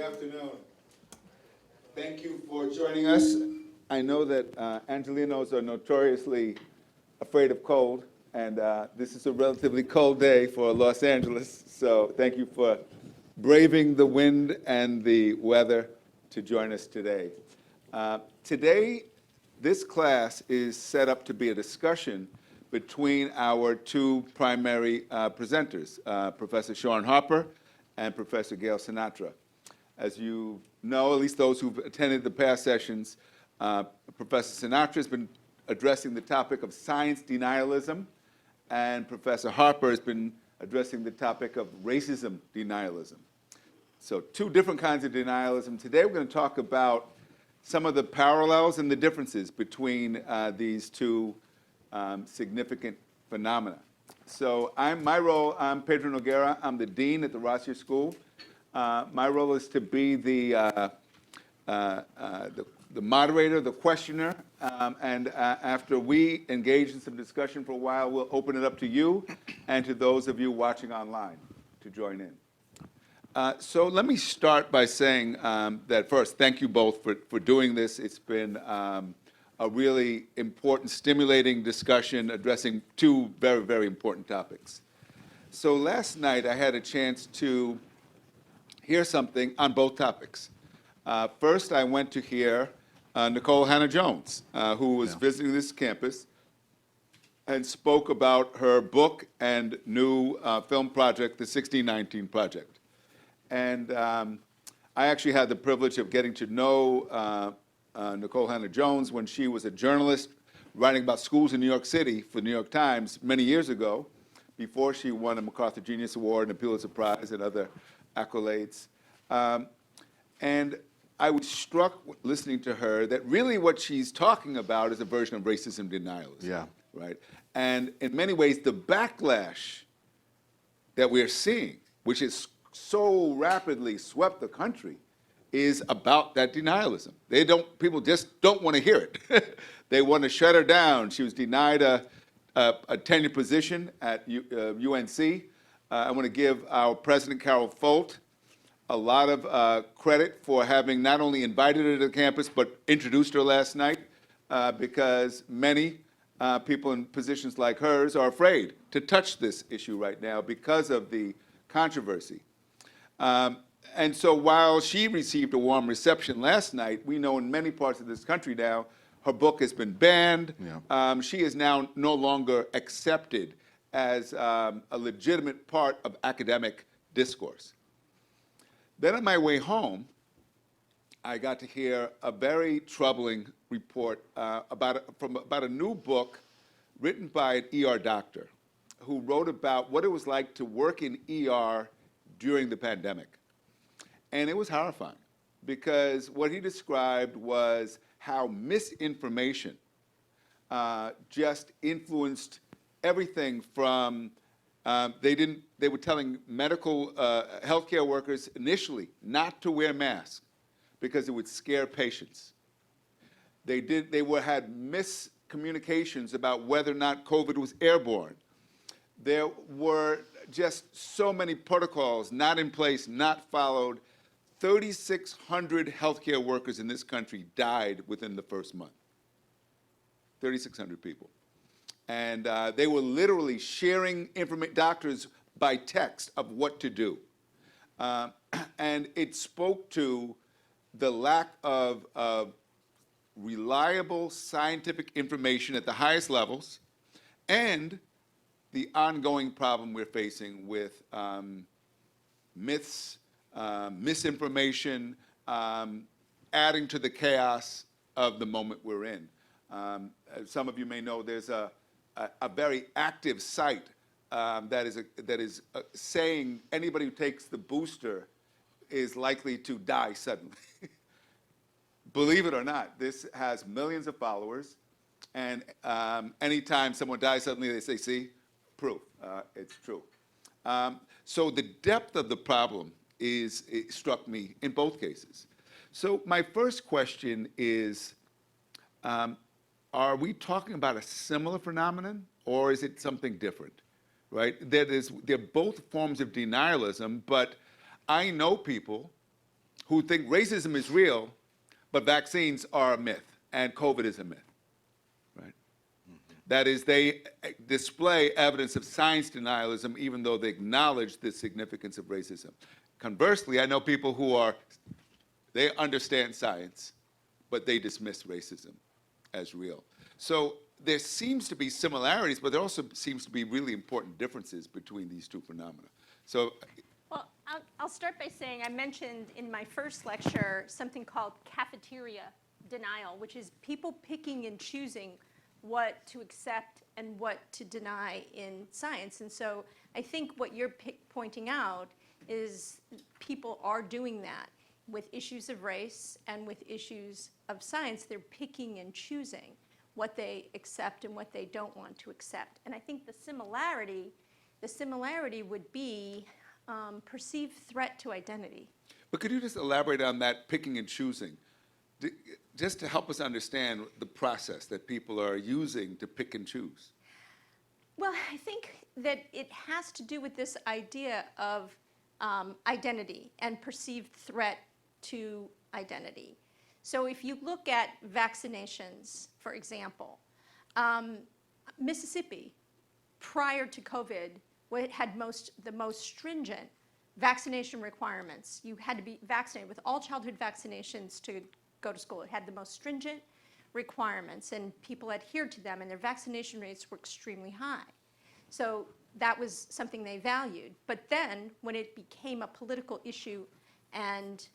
afternoon. Thank you for joining us. I know that Angelenos are notoriously afraid of cold, and this is a relatively cold day for Los Angeles, so thank you for braving the wind and the weather to join us today. Today, this class is set up to be a discussion between our two primary presenters, Professor Sean Harper and Professor Gail Sinatra. As you know, at least those who've attended the past sessions, Professor Sinatra has been addressing the topic of science denialism, and Professor Harper has been addressing the topic of racism denialism. So two different kinds of denialism. Today we're going to talk about some of the parallels and the differences between these two significant phenomena. So I'm Pedro Noguera. I'm the dean at the Rossier School. My role is to be the moderator, the questioner, and after we engage in some discussion for a while, we'll open it up to you and to those of you watching online to join in. So let me start by saying that first, thank you both for doing this. It's been a really important, stimulating discussion addressing two very, very important topics. So last night I had a chance to hear something on both topics. First, I went to hear Nikole Hannah-Jones, who was visiting this campus and spoke about her book and new film project, the 1619 Project. And I actually had the privilege of getting to know Nikole Hannah-Jones when she was a journalist writing about schools in New York City for the New York Times many years ago, before she won a MacArthur Genius Award and a Pulitzer Prize and other accolades. And I was struck listening to her that really what she's talking about is a version of racism denialism. Yeah. Right? And in many ways, the backlash that we're seeing, which is so rapidly swept the country, is about that denialism. People just don't want to hear it. They want to shut her down. She was denied a tenured position at UNC. I want to give our president, Carol Folt, a lot of credit for having not only invited her to the campus, but introduced her last night, because many people in positions like hers are afraid to touch this issue right now because of the controversy. And so while she received a warm reception last night, we know in many parts of this country now, her book has been banned. Yeah. She is now no longer accepted as a legitimate part of academic discourse. Then on my way home, I got to hear a very troubling report about a new book written by an ER doctor who wrote about what it was like to work in ER during the pandemic. And it was horrifying, because what he described was how misinformation just influenced everything from they were telling medical healthcare workers initially not to wear masks because it would scare patients. They had miscommunications about whether or not COVID was airborne. There were just so many protocols not in place, not followed. 3,600 healthcare workers in this country died within the first month. 3,600 people. And they were literally sharing doctors by text of what to do. And it spoke to the lack of reliable scientific information at the highest levels, and the ongoing problem we're facing with myths, misinformation, adding to the chaos of the moment we're in. As some of you may know, there's a very active site that is saying anybody who takes the booster is likely to die suddenly. Believe it or not, this has millions of followers, and anytime someone dies suddenly, they say, see, proof, it's true. So the depth of the problem it struck me in both cases. So my first question is, are we talking about a similar phenomenon, or is it something different, right? They're both forms of denialism, but I know people who think racism is real, but vaccines are a myth and COVID is a myth, right? That is, they display evidence of science denialism even though they acknowledge the significance of racism. Conversely, I know people who they understand science, but they dismiss racism as real. So there seems to be similarities, but there also seems to be really important differences between these two phenomena. So, Well, I'll start by saying I mentioned in my first lecture something called cafeteria denial, which is people picking and choosing what to accept and what to deny in science. And so I think what you're pointing out is people are doing that with issues of race and with issues of science. They're picking and choosing what they accept and what they don't want to accept. And I think the similarity would be perceived threat to identity. but could you just elaborate on that picking and choosing? Just to help us understand the process that people are using to pick and choose. Well, I think that it has to do with this idea of identity and perceived threat to identity. So if you look at vaccinations, for example, Mississippi, prior to COVID, had the most stringent vaccination requirements. You had to be vaccinated with all childhood vaccinations to go to school. It had the most stringent requirements, and people adhered to them, and their vaccination rates were extremely high. So that was something they valued. But then, when it became a political issue, and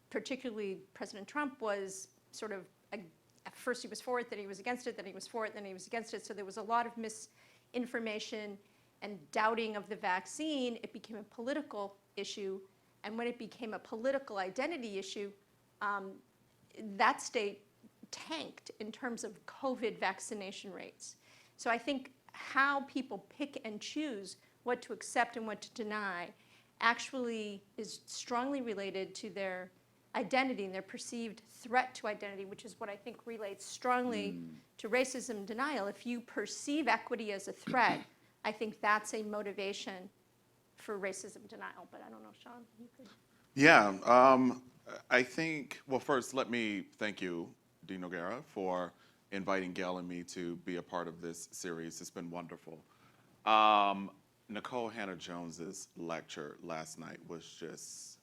particularly President Trump was sort of, at first he was for it, then he was against it, then he was for it, then he was against it. So there was a lot of misinformation and doubting of the vaccine. It became a political issue. And when it became a political identity issue, that state tanked in terms of COVID vaccination rates. So I think how people pick and choose what to accept and what to deny actually is strongly related to their identity and their perceived threat to identity, which is what I think relates strongly to racism denial. If you perceive equity as a threat, I think that's a motivation for racism denial. But I don't know, Sean, you could. Yeah, I think, well, first, let me thank you, Dean Noguera, for inviting Gail and me to be a part of this series. It's been wonderful. Nikole Hannah-Jones's lecture last night was just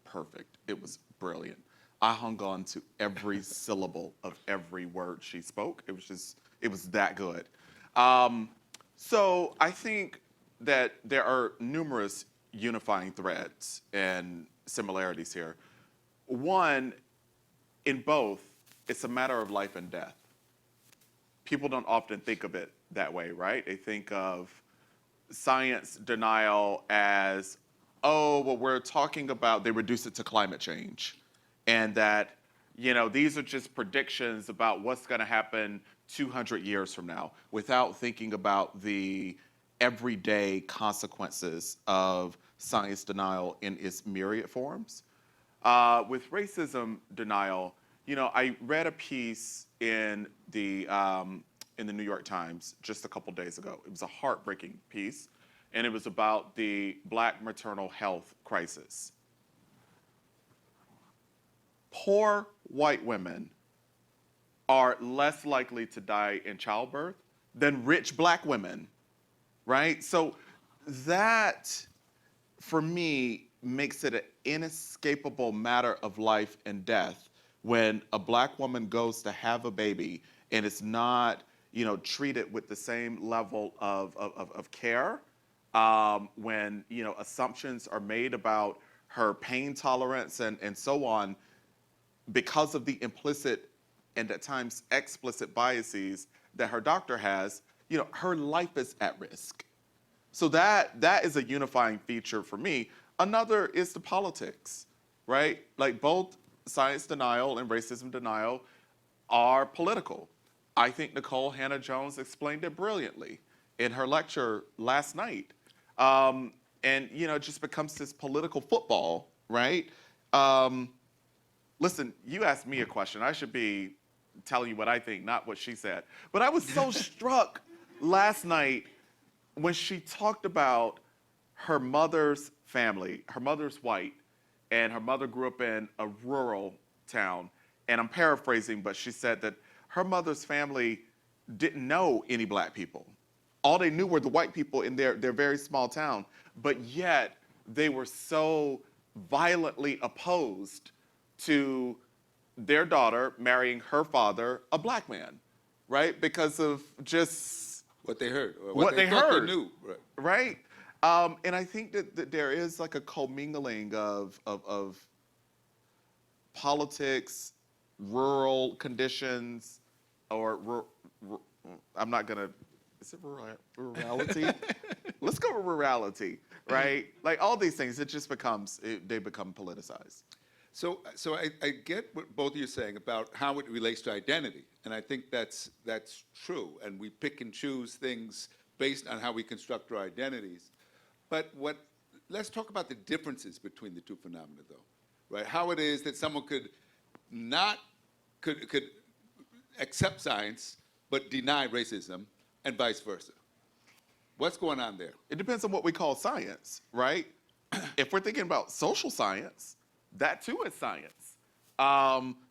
perfect. It was brilliant. I hung on to every syllable of every word she spoke. It was that good. So I think that there are numerous unifying threads and similarities here. One, in both, it's a matter of life and death. People don't often think of it that way, right? They think of science denial as, oh, well, we're talking about, they reduce it to climate change. And that, these are just predictions about what's going to happen 200 years from now, without thinking about the everyday consequences of science denial in its myriad forms. With racism denial, I read a piece in the New York Times just a couple days ago. It was a heartbreaking piece, and it was about the Black maternal health crisis. Poor white women are less likely to die in childbirth than rich Black women, right? So that, for me, makes it an inescapable matter of life and death when a Black woman goes to have a baby and it's not, treated with the same level of care, when, assumptions are made about her pain tolerance and so on, because of the implicit and at times explicit biases that her doctor has, her life is at risk. So that is a unifying feature for me. Another is the politics, right? Like both science denial and racism denial are political. I think Nikole Hannah-Jones explained it brilliantly in her lecture last night. And, it just becomes this political football, right? Listen, you asked me a question. I should be telling you what I think, not what she said. But I was so struck last night when she talked about her mother's family. Her mother's white, and her mother grew up in a rural town. And I'm paraphrasing, but she said that her mother's family didn't know any black people. All they knew were the white people in their very small town, but yet they were so violently opposed to their daughter marrying her father, a black man, right? Because of just What they heard, or what they thought heard. they knew. Right. right? And I think that there is like a commingling of politics, rural conditions, or I'm not gonna. Is it rurality? Let's go with rurality, right? Like all these things, it just becomes they become politicized. So I get what both of you are saying about how it relates to identity, and I think that's true. And we pick and choose things based on how we construct our identities. But let's talk about the differences between the two phenomena, though, right? How it is that someone could accept science but deny racism, and vice versa. What's going on there? It depends on what we call science, right? If we're thinking about social science, that too is science.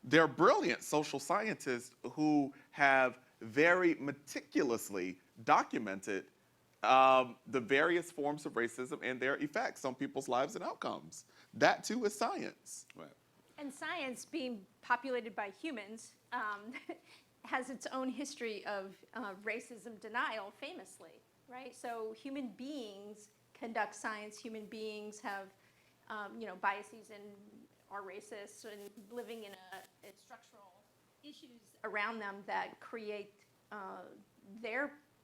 There are brilliant social scientists who have very meticulously documented the various forms of racism and their effects on people's lives and outcomes. That too is science. Right. And science, being populated by humans, has its own history of racism denial, famously, right? So human beings conduct science. Human beings have, biases and are racist and living in structural issues around them that create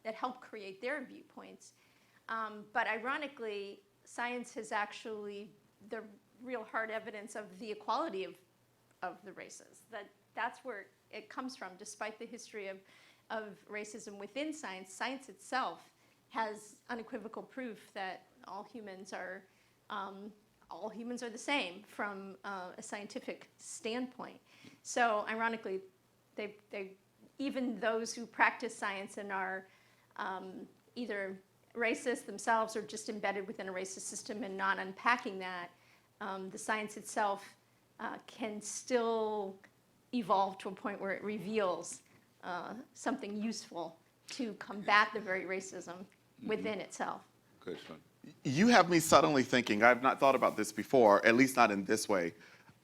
that help create their viewpoints. But ironically, science has actually the real hard evidence of the equality of the races. That's where it comes from. Despite the history of racism within science, science itself has unequivocal proof that all humans are the same from a scientific standpoint. So ironically, they even those who practice science and are either racist themselves or just embedded within a racist system and not unpacking that, the science itself can still evolve to a point where it reveals something useful to combat the very racism within itself. Good, Sean. You have me suddenly thinking, I've not thought about this before, at least not in this way,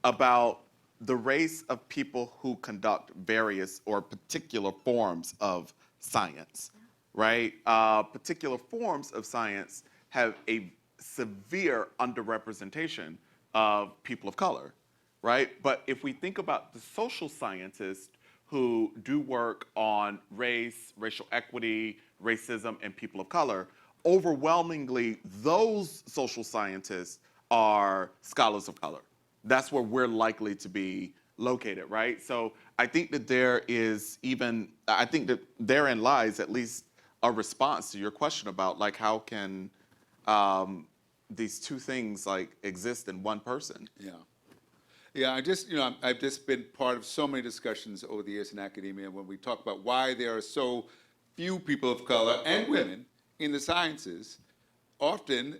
about the race of people who conduct various or particular forms of science, right? Particular forms of science have a severe underrepresentation of people of color, right? But if we think about the social scientists who do work on race, racial equity, racism, and people of color, overwhelmingly, those social scientists are scholars of color. That's where we're likely to be located, right? So I think that therein lies at least a response to your question about like how can these two things like exist in one person. Yeah. Yeah, I've just been part of so many discussions over the years in academia when we talk about why there are so few people of color and women in the sciences. Often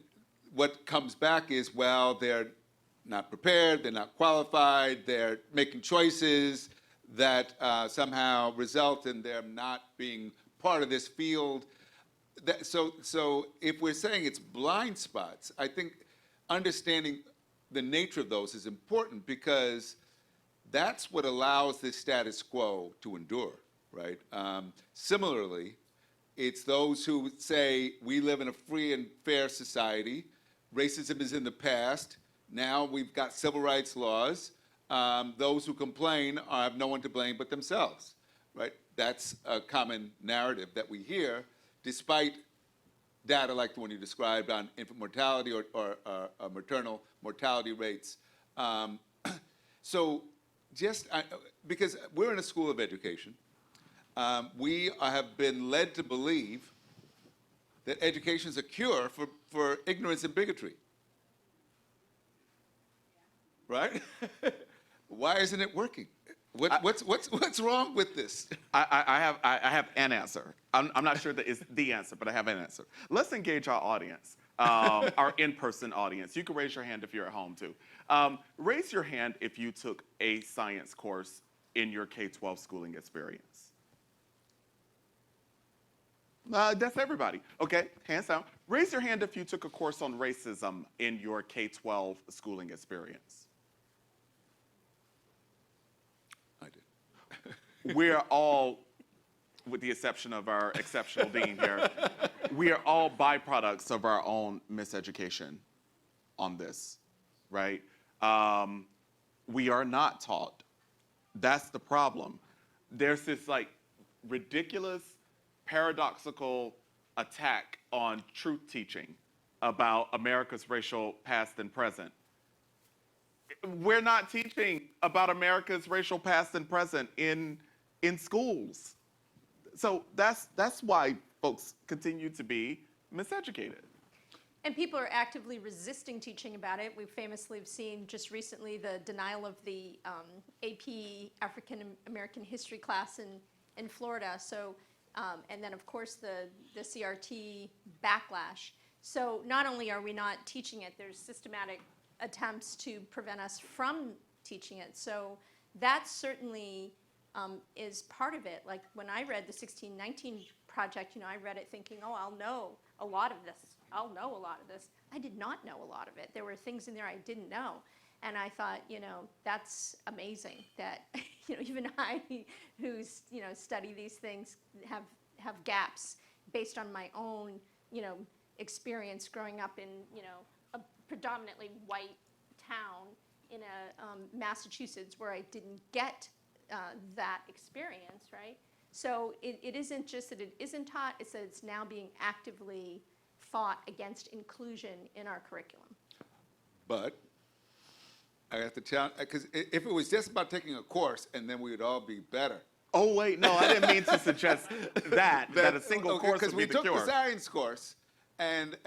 what comes back is, well, they're not prepared, they're not qualified, they're making choices that somehow result in them not being part of this field. So if we're saying it's blind spots, I think understanding the nature of those is important because that's what allows this status quo to endure, right? Similarly, it's those who say we live in a free and fair society, racism is in the past, now we've got civil rights laws, those who complain have no one to blame but themselves, right? That's a common narrative that we hear, despite data like the one you described on infant mortality or maternal mortality rates. Because we're in a school of education, we have been led to believe that education is a cure for ignorance and bigotry. Right? Why isn't it working? What's wrong with this? I have an answer. I'm not sure that it's the answer, but I have an answer. Let's engage our audience. our in-person audience. You can raise your hand if you're at home too. Raise your hand if you took a science course in your K-12 schooling experience. That's everybody. Okay, hands down. Raise your hand if you took a course on racism in your K-12 schooling experience. I did. We're all, with the exception of our exceptional dean here, we are all byproducts of our own miseducation on this, right? We are not taught. That's the problem. There's this like ridiculous, paradoxical attack on truth teaching about America's racial past and present. We're not teaching about America's racial past and present in schools. So that's why folks continue to be miseducated. And people are actively resisting teaching about it. We famously have seen just recently the denial of the AP African American history class in Florida. So, and then of course the CRT backlash. So not only are we not teaching it, there's systematic attempts to prevent us from teaching it. So that certainly is part of it. Like when I read the 1619 Project, I read it thinking, oh, I'll know a lot of this. I'll know a lot of this. I did not know a lot of it. There were things in there I didn't know. And I thought, that's amazing that, even I, who's, study these things, have gaps based on my own, experience growing up in, a predominantly white town in Massachusetts where I didn't get that experience, right? So it isn't just that it isn't taught, it's that it's now being actively fought against inclusion in our curriculum. But I have to challenge, because if it was just about taking a course and then we would all be better. Oh, wait, no, I didn't mean to suggest that a single course would be the Because we cure. took the science course, and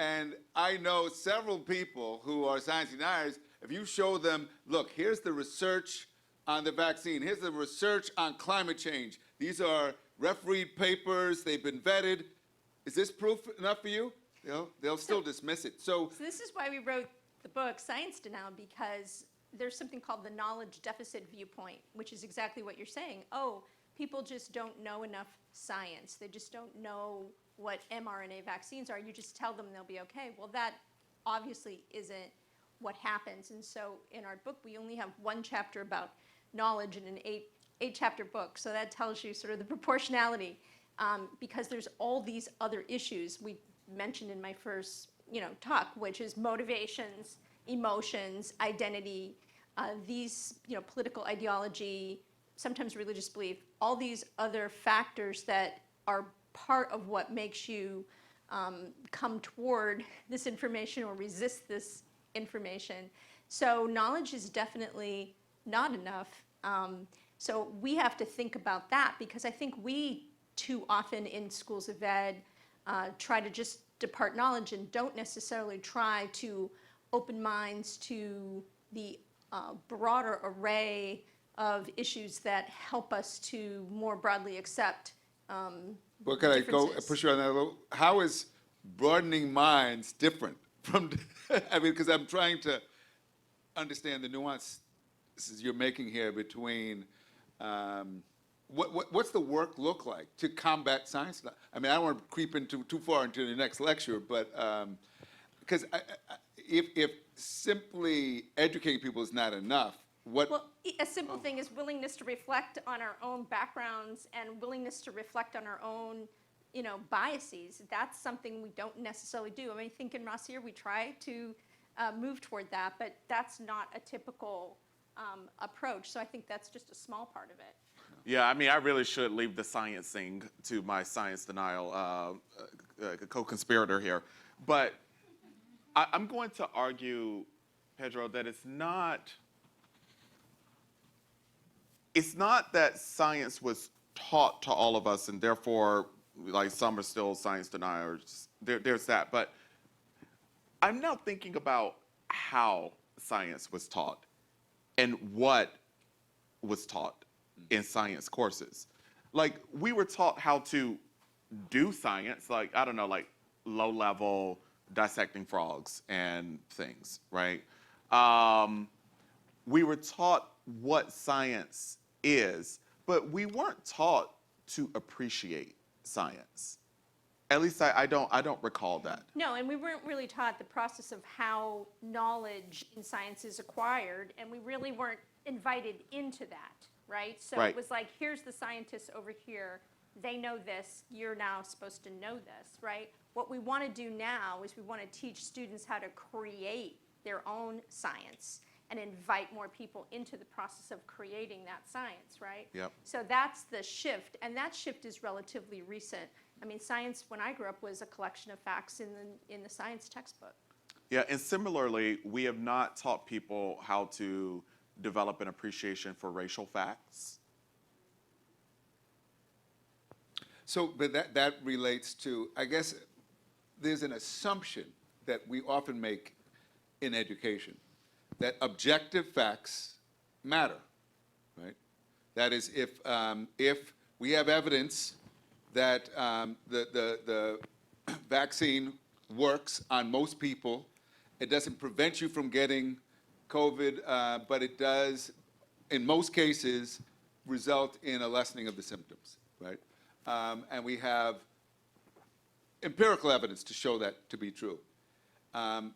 I know several people who are science deniers. If you show them, look, here's the research on the vaccine, here's the research on climate change. These are refereed papers, they've been vetted. Is this proof enough for you? They'll still dismiss it. So this is why we wrote the book, Science Denial, because there's something called the knowledge deficit viewpoint, which is exactly what you're saying. Oh, people just don't know enough science. They just don't know what mRNA vaccines are. You just tell them they'll be okay. Well, that obviously isn't what happens. And so in our book, we only have one chapter about knowledge in an eight-chapter book. So that tells you sort of the proportionality, because there's all these other issues we mentioned in my first talk, which is motivations, emotions, identity, these political ideology, sometimes religious belief, all these other factors that are part of what makes you come toward this information or resist this information. So knowledge is definitely not enough. So we have to think about that, because I think we too often in schools of ed try to just depart knowledge and don't necessarily try to open minds to the broader array of issues that help us to more broadly accept well, can I go differences. push you on that a little? How is broadening minds different from, because I'm trying to understand the nuance you're making here between what's the work look like to combat science? I mean, I don't want to creep into too far into the next lecture, but because if simply educating people is not enough, Well, a simple thing is willingness to reflect on our own backgrounds and willingness to reflect on our own, biases. That's something we don't necessarily do. I mean, I think in Rossier we try to move toward that, but that's not a typical approach. So I think that's just a small part of it. Yeah, I mean, I really should leave the sciencing to my science denial co-conspirator here. But I'm going to argue, Pedro, that it's not that science was taught to all of us and therefore, like, some are still science deniers. There's that. But I'm now thinking about how science was taught and what was taught in science courses. Like, we were taught how to do science, like, I don't know, like low level dissecting frogs and things, right? We were taught what science is, but we weren't taught to appreciate science. At least I don't recall that. No, and we weren't really taught the process of how knowledge in science is acquired, and we really weren't invited into that, right? So Right. it was like, here's the scientists over here. They know this. You're now supposed to know this, right? What we want to do now is we want to teach students how to create their own science and invite more people into the process of creating that science, right? Yep. So that's the shift, and that shift is relatively recent. I mean, science, when I grew up, was a collection of facts in the science textbook. Yeah, and similarly, we have not taught people how to develop an appreciation for racial facts. So, but that relates to, I guess, there's an assumption that we often make in education, that objective facts matter, right? That is, if we have evidence that the vaccine works on most people, it doesn't prevent you from getting COVID, but it does, in most cases, result in a lessening of the symptoms, right? And we have empirical evidence to show that to be true.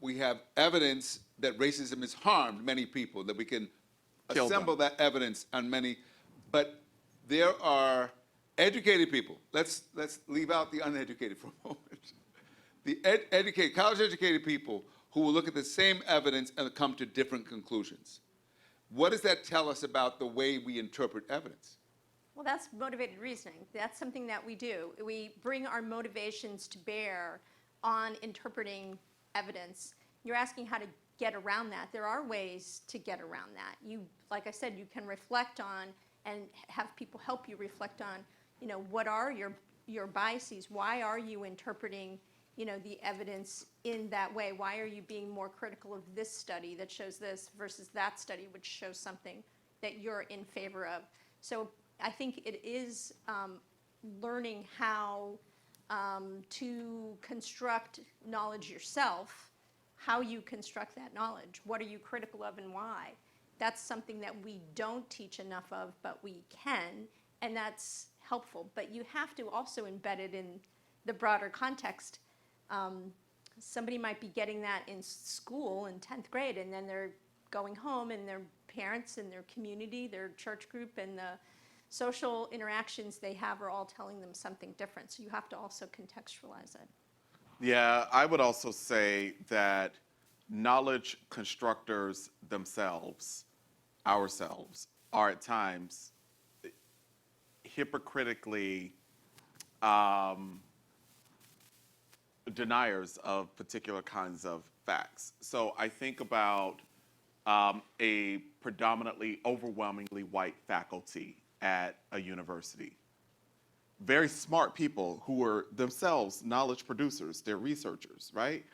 We have evidence that racism has harmed many people, that we can Kill them. assemble that evidence on many, but there are educated people. Let's leave out the uneducated for a moment. The educated, college-educated people who will look at the same evidence and come to different conclusions. What does that tell us about the way we interpret evidence? Well, that's motivated reasoning. That's something that we do. We bring our motivations to bear on interpreting evidence. You're asking how to get around that. There are ways to get around that. You, like I said, you can reflect on and have people help you reflect on, what are your biases? Why are you interpreting, the evidence in that way? Why are you being more critical of this study that shows this versus that study which shows something that you're in favor of? So I think it is learning how to construct knowledge yourself, how you construct that knowledge. What are you critical of and why? That's something that we don't teach enough of, but we can, and that's helpful. But you have to also embed it in the broader context. Somebody might be getting that in school in 10th grade, and then they're going home, and their parents and their community, their church group, and the social interactions they have are all telling them something different. So you have to also contextualize it. Yeah, I would also say that knowledge constructors themselves, ourselves, are at times hypocritically deniers of particular kinds of facts. So I think about a predominantly, overwhelmingly white faculty at a university. Very smart people who are themselves knowledge producers, they're researchers, right?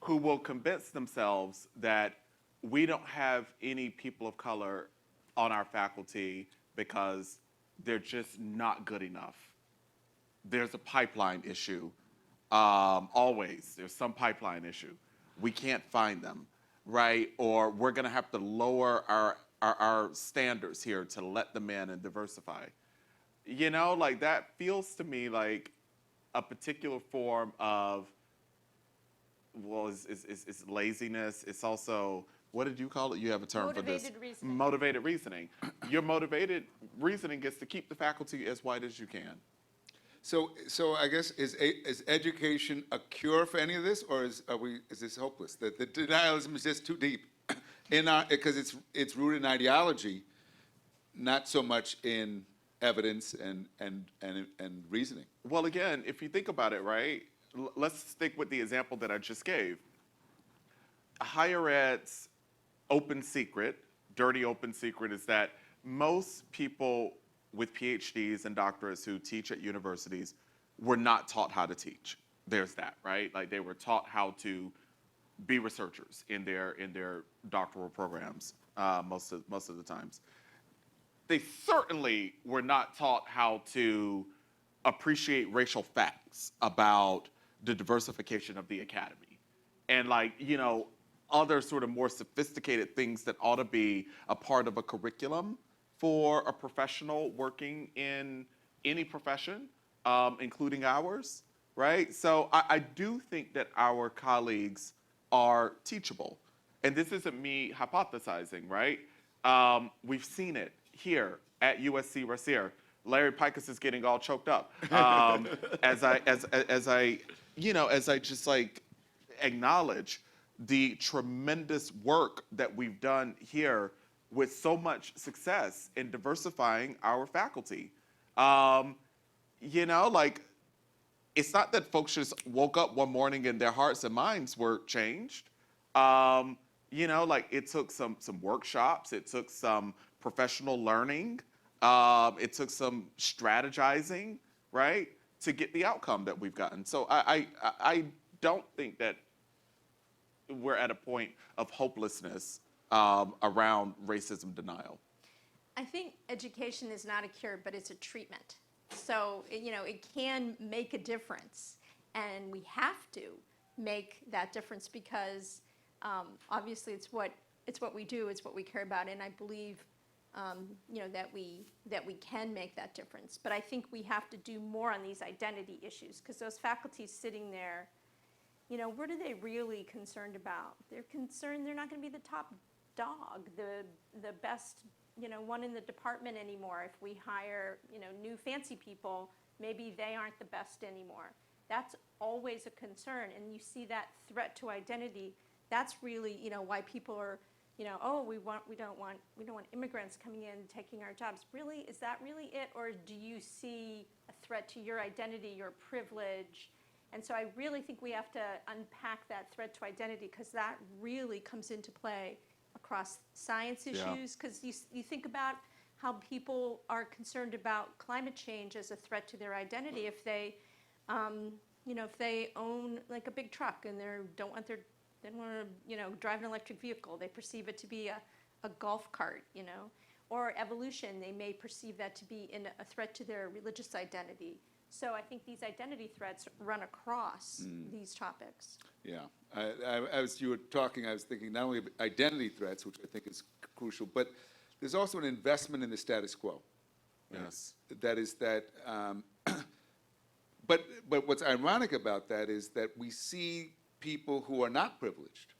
Who will convince themselves that we don't have any people of color on our faculty because they're just not good enough. There's a pipeline issue. Always, there's some pipeline issue. We can't find them, right? Or we're gonna have to lower our standards here to let them in and diversify. Like that feels to me like a particular form of, well, it's laziness. It's also, what did you call it? You have a term for this. Motivated reasoning. Motivated reasoning. Your motivated reasoning gets to keep the faculty as white as you can. So I guess, is education a cure for any of this, or is this hopeless? That the denialism is just too deep because it's rooted in ideology, not so much in evidence and reasoning. Well, again, if you think about it, right, let's stick with the example that I just gave. Higher ed's open secret, dirty open secret, is that most people with PhDs and doctorates who teach at universities were not taught how to teach. There's that, right? Like they were taught how to be researchers in their doctoral programs most of the times. They certainly were not taught how to appreciate racial facts about the diversification of the academy. and like, other sort of more sophisticated things that ought to be a part of a curriculum for a professional working in any profession, including ours, right? So I do think that our colleagues are teachable. And this isn't me hypothesizing, right? We've seen it here at USC Rasier. Larry Pikus is getting all choked up as I just like acknowledge the tremendous work that we've done here with so much success in diversifying our faculty. Like, it's not that folks just woke up one morning and their hearts and minds were changed. Like, it took some workshops, it took some professional learning, it took some strategizing, right, to get the outcome that we've gotten. So I don't think that we're at a point of hopelessness around racism denial. I think education is not a cure, but it's a treatment. So, it can make a difference, and we have to make that difference because obviously it's what we do, it's what we care about, and I believe that we can make that difference. But I think we have to do more on these identity issues because those faculty sitting there, what are they really concerned about? They're concerned they're not going to be the top dog, the best, one in the department anymore. If we hire, new fancy people, maybe they aren't the best anymore. That's always a concern, and you see that threat to identity. That's really, why people are, oh, we don't want immigrants coming in taking our jobs. Really, is that really it, or do you see a threat to your identity, your privilege? And so I really think we have to unpack that threat to identity because that really comes into play across science issues. Because you think about how people are concerned about climate change as a threat to their identity if they, if they own like a big truck and they don't want to, drive an electric vehicle. They perceive it to be a golf cart, or evolution. They may perceive that to be a threat to their religious identity. So I think these identity threats run across these topics. Yeah, as you were talking, I was thinking not only of identity threats, which I think is crucial, but there's also an investment in the status quo. Right? Yes. That is that, but what's ironic about that is that we see people who are not privileged,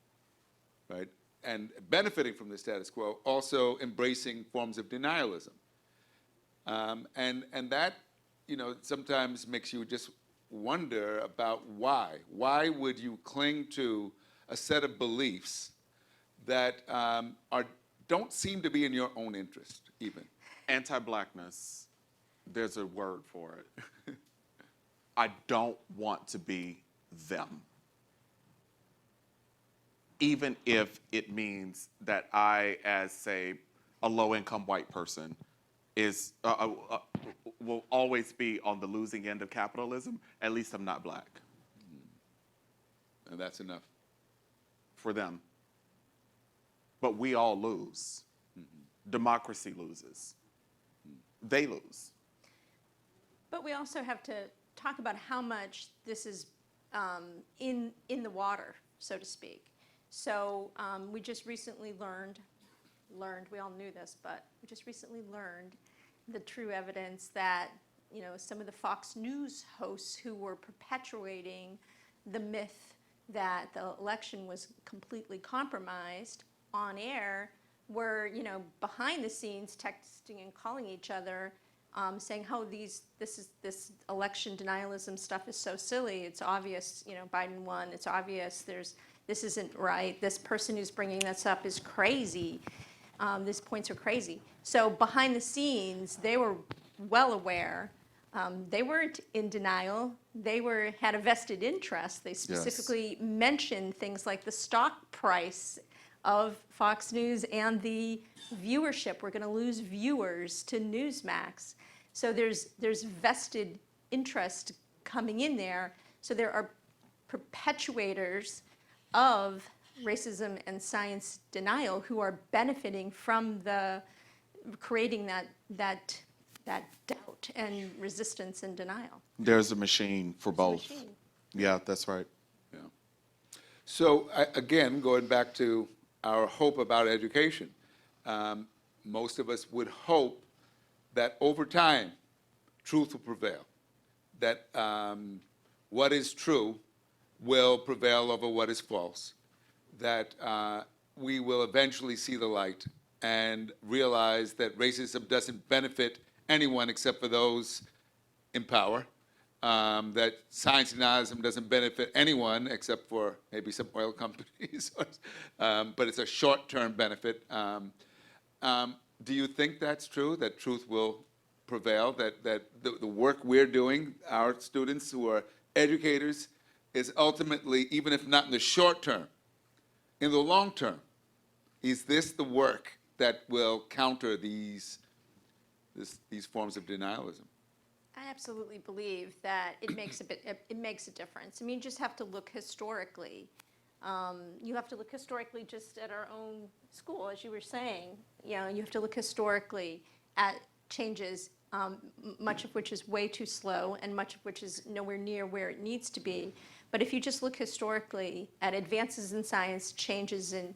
right, and benefiting from the status quo, also embracing forms of denialism, and that, sometimes makes you just wonder about why. Why would you cling to a set of beliefs that don't seem to be in your own interest, even? Anti-blackness, there's a word for it. I don't want to be them. Even if it means that I, as, say, a low-income white person, will always be on the losing end of capitalism, at least I'm not black. And that's enough. For them. But we all lose. Democracy loses. They lose. But we also have to talk about how much this is in the water, so to speak. So we just recently learned, we all knew this, but we just recently learned the true evidence that, some of the Fox News hosts who were perpetuating the myth that the election was completely compromised on air were, behind the scenes texting and calling each other, saying, "Oh, this election denialism stuff is so silly. It's obvious, Biden won. It's obvious. This isn't right. This person who's bringing this up is crazy. These points are crazy." So behind the scenes, they were well aware. They weren't in denial. They had a vested interest. They specifically mentioned things like the stock price of Fox News and the viewership. We're going to lose viewers to Newsmax. So there's vested interest coming in there. So there are perpetuators of racism and science denial who are benefiting from creating that doubt and resistance and denial. There's a machine for both. Machine. Yeah, that's right. Yeah. So again, going back to our hope about education, most of us would hope that over time, truth will prevail, that what is true will prevail over what is false, that we will eventually see the light and realize that racism doesn't benefit anyone except for those in power, that science denialism doesn't benefit anyone except for maybe some oil companies, but it's a short-term benefit. Do you think that's true, that truth will prevail, that the work we're doing, our students who are educators, is ultimately, even if not in the short term, in the long term, is this the work that will counter these forms of denialism? I absolutely believe that it makes a difference. I mean, you just have to look historically. You have to look historically just at our own school, as you were saying. You know, you have to look historically at changes, much of which is way too slow and much of which is nowhere near where it needs to be. But if you just look historically at advances in science, changes in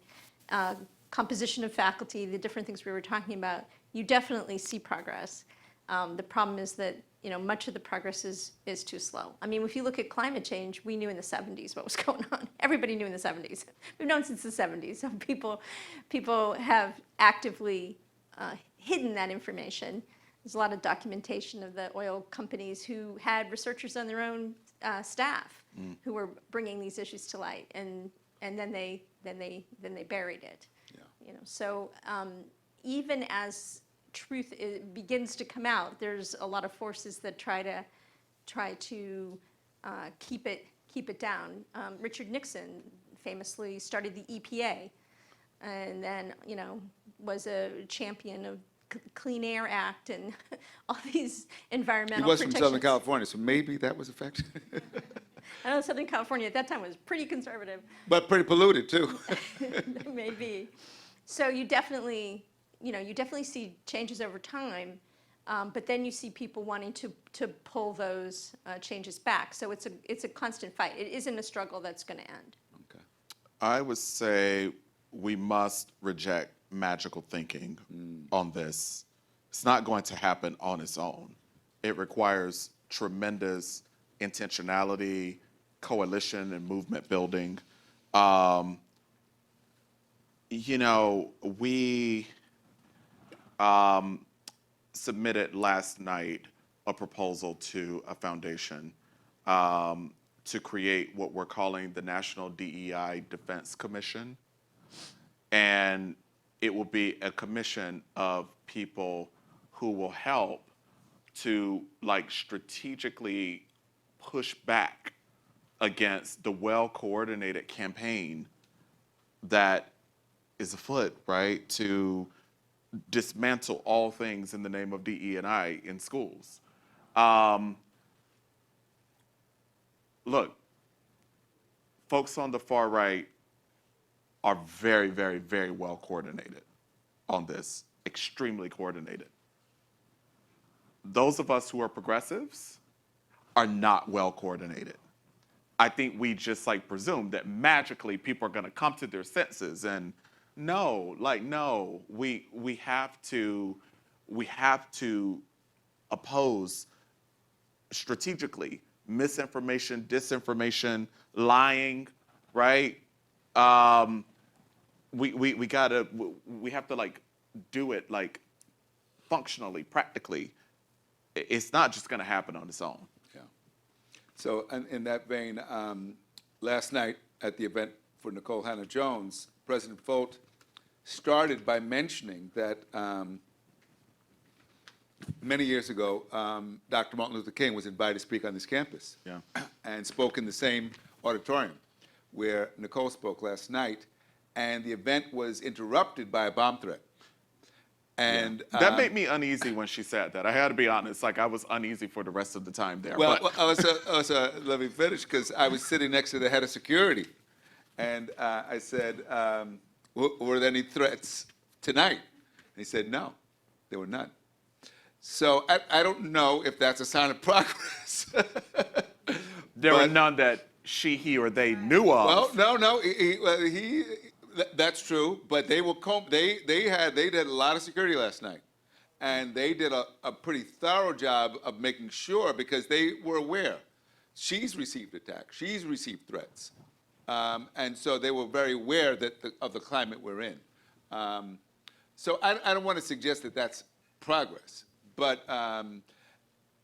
composition of faculty, the different things we were talking about, you definitely see progress. The problem is that, you know, much of the progress is too slow. I mean, if you look at climate change, we knew in the 70s what was going on. Everybody knew in the 70s. We've known since the 70s. So people have actively hidden that information. There's a lot of documentation of the oil companies who had researchers on their own staff who were bringing these issues to light, and then they buried it. Yeah. You know, so even as truth begins to come out, there's a lot of forces that try to keep it down. Richard Nixon famously started the EPA, and then, you know, was a champion of Clean Air Act and all these environmental He was from protections. Southern California, so maybe that was effective. I know Southern California at that time was pretty conservative. But pretty polluted, too. Maybe. So you definitely see changes over time, but then you see people wanting to pull those changes back. So it's a constant fight. It isn't a struggle that's going to end. Okay. I would say we must reject magical thinking on this. It's not going to happen on its own. It requires tremendous intentionality, coalition, and movement building. You know, we submitted last night a proposal to a foundation to create what we're calling the National DEI Defense Commission. And it will be a commission of people who will help to strategically push back against the well-coordinated campaign that is afoot, right, to dismantle all things in the name of DE&I in schools. Look, folks on the far right are very, very, very well coordinated on this, extremely coordinated. Those of us who are progressives are not well coordinated. I think we just presume that magically people are going to come to their senses, and no, we have to oppose strategically misinformation, disinformation, lying, right? We have to do it functionally, practically. It's not just going to happen on its own. Yeah. So in that vein, last night at the event for Nikole Hannah-Jones, President Folt started by mentioning that many years ago, Dr. Martin Luther King was invited to speak on this campus. Yeah. And spoke in the same auditorium where Nikole spoke last night, and the event was interrupted by a bomb threat. And that made me uneasy when she said that. I had to be honest. I was uneasy for the rest of the time there. Well, but let me finish, because I was sitting next to the head of security, and I said, were there any threats tonight? And he said, no, there were none. So I don't know if that's a sign of progress. there were none that he, or they knew of. Well, no, that's true. But they will they did a lot of security last night, and they did a pretty thorough job of making sure because they were aware. She's received attacks. She's received threats, and so they were very aware of the climate we're in. So I don't want to suggest that that's progress, but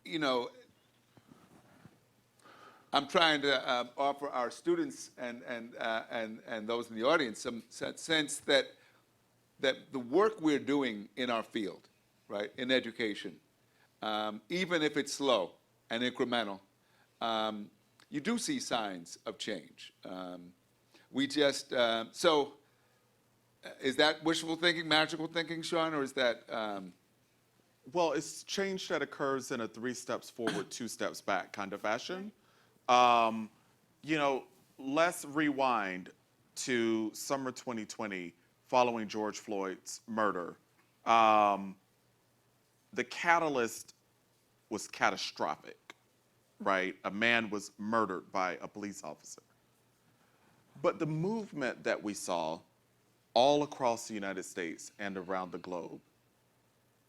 you know, I'm trying to offer our students and those in the audience some sense that the work we're doing in our field, right, in education, even if it's slow and incremental, you do see signs of change. We just is that wishful thinking, magical thinking, Sean, or is that? Well, it's change that occurs in a 3 steps forward, 2 steps back kind of fashion. You know, let's rewind to summer 2020 following George Floyd's murder. The catalyst was catastrophic, right? A man was murdered by a police officer. But the movement that we saw all across the United States and around the globe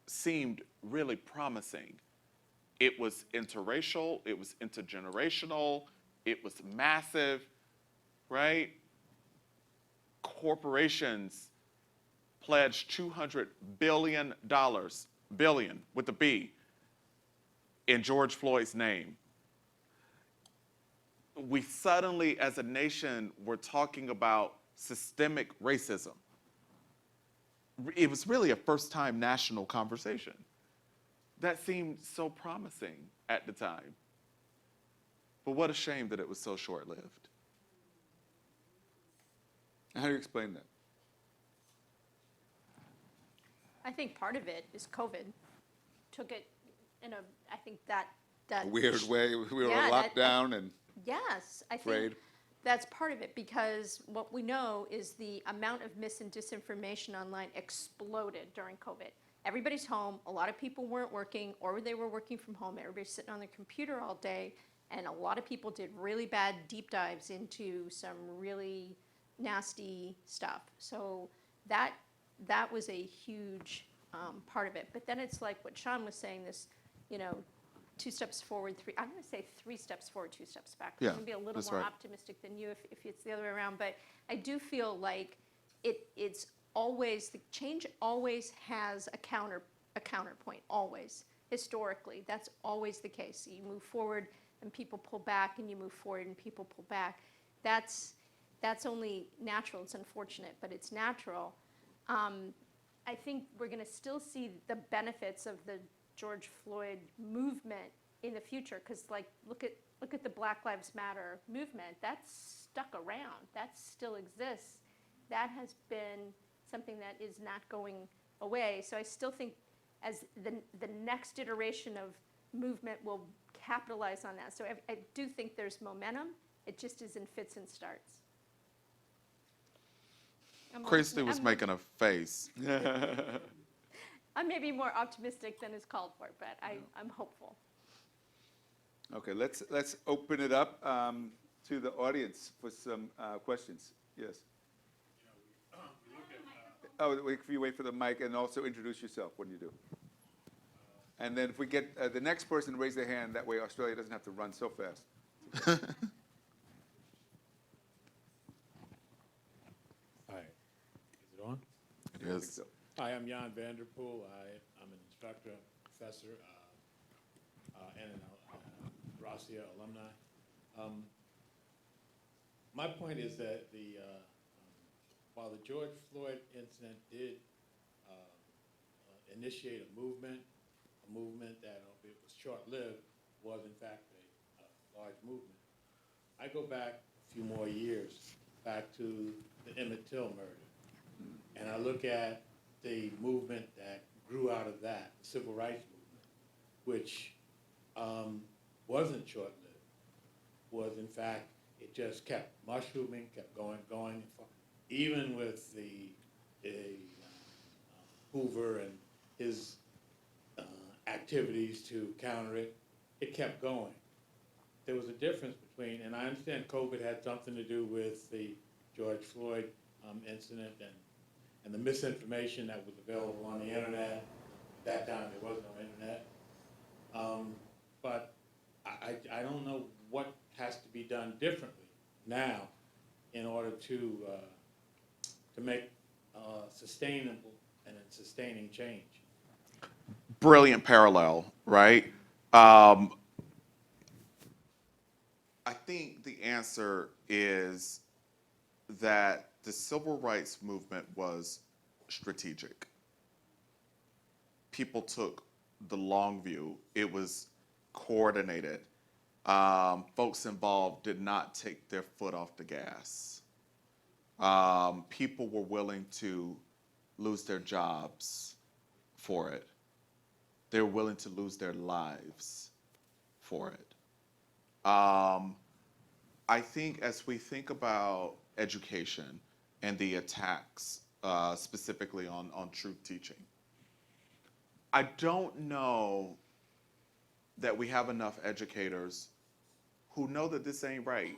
seemed really promising. It was interracial, it was intergenerational, it was massive, right? Corporations pledged $200 billion, billion with a B, in George Floyd's name. We suddenly, as a nation, were talking about systemic racism. It was really a first-time national conversation. That seemed so promising at the time. But what a shame that it was so short-lived. How do you explain that? I think part of it is COVID. Took it in a, I think that. A weird way. We were Yeah, locked down and Yes, I afraid. think that's part of it because what we know is the amount of mis and disinformation online exploded during COVID. Everybody's home. A lot of people weren't working or they were working from home. Everybody's sitting on their computer all day. And a lot of people did really bad deep dives into some really nasty stuff. So that was a huge part of it. But then it's like what Sean was saying, this, 2 steps forward, I'm going to say 3 steps forward, 2 steps back. Yeah, I'm going to be a little that's more right. optimistic than you if it's the other way around. But I do feel like it's always, the change always has a counterpoint, always. Historically, that's always the case. You move forward and people pull back, and you move forward and people pull back. That's only natural. It's unfortunate, but it's natural. I think we're going to still see the benefits of the George Floyd movement in the future, because look at the Black Lives Matter movement. That's stuck around. That still exists. That has been something that is not going away. So I still think as the next iteration of movement will capitalize on that. So I do think there's momentum. It just is in fits and starts. Christy was making a face. I'm maybe more optimistic than is called for, but I'm hopeful. Okay, let's open it up to the audience for some questions. Yes. If you wait for the mic, and also introduce yourself when you do. And then if we get the next person to raise their hand, that way Australia doesn't have to run so fast. Hi, is it on? I think Yes. so. Hi, I'm Jan Vanderpool. I'm an instructor, professor, and an Rossier alumni. My point is that while the George Floyd incident did initiate a movement that, albeit was short-lived, was in fact a large movement. I go back a few more years, back to the Emmett Till murder, and I look at the movement that grew out of that, the civil rights movement, which wasn't short-lived, was in fact, it just kept mushrooming, kept going. Even with the Hoover and his activities to counter it, it kept going. there was a difference between, and I understand COVID had something to do with the George Floyd incident and the misinformation that was available on the internet. At that time, there was no internet. But I don't know what has to be done differently now in order to make sustainable and sustaining change. Brilliant parallel, right? I think the answer is that the civil rights movement was strategic. People took the long view. It was coordinated. Folks involved did not take their foot off the gas. People were willing to lose their jobs for it. They were willing to lose their lives for it. I think as we think about education and the attacks specifically on truth teaching, I don't know that we have enough educators who know that this ain't right,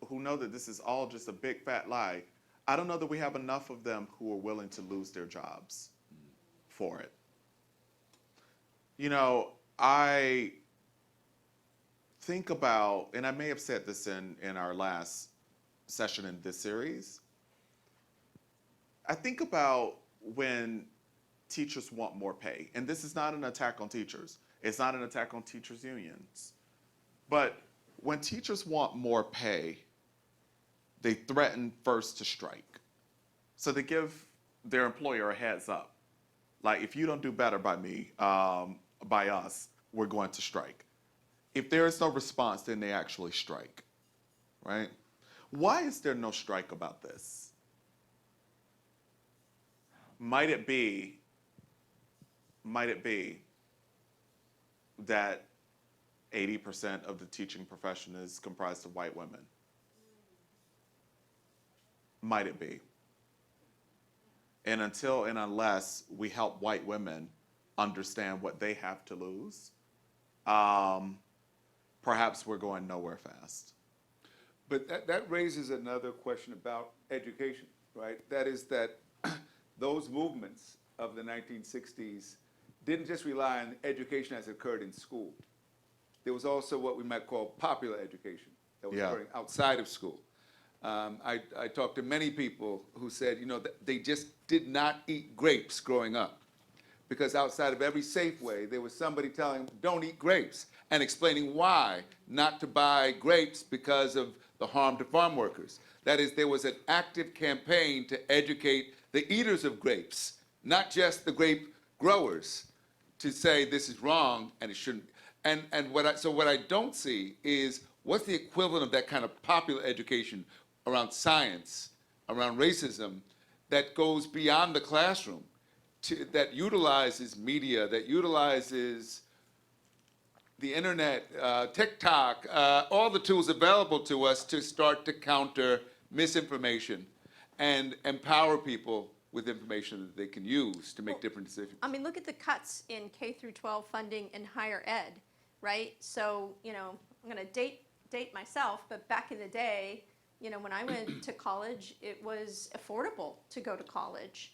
who know that this is all just a big fat lie. I don't know that we have enough of them who are willing to lose their jobs for it. You know, I think about, and I may have said this in our last session in this series, I think about when teachers want more pay. And this is not an attack on teachers. It's not an attack on teachers' unions. But when teachers want more pay, they threaten first to strike. So they give their employer a heads up. Like, if you don't do better by me, by us, we're going to strike. If there is no response, then they actually strike, right? Why is there no strike about this? Might it be that 80% of the teaching profession is comprised of white women? Might it be? And until and unless we help white women understand what they have to lose, perhaps we're going nowhere fast. But that raises another question about education, right? That is that those movements of the 1960s didn't just rely on education as it occurred in school. There was also what we might call popular education that was occurring outside of school. I talked to many people who said, you know, that they just did not eat grapes growing up, because outside of every Safeway, there was somebody telling them, don't eat grapes, and explaining why not to buy grapes because of the harm to farm workers. That is, there was an active campaign to educate the eaters of grapes, not just the grape growers, to say this is wrong and it shouldn't. And what I don't see is what's the equivalent of that kind of popular education around science, around racism, that goes beyond the classroom, that utilizes media, that utilizes the internet, TikTok, all the tools available to us to start to counter misinformation and empower people with information that they can use to make different decisions. I mean, look at the cuts in K through 12 funding in higher ed, right? So, you know, I'm going to date myself, but back in the day, you know, when I went to college, it was affordable to go to college.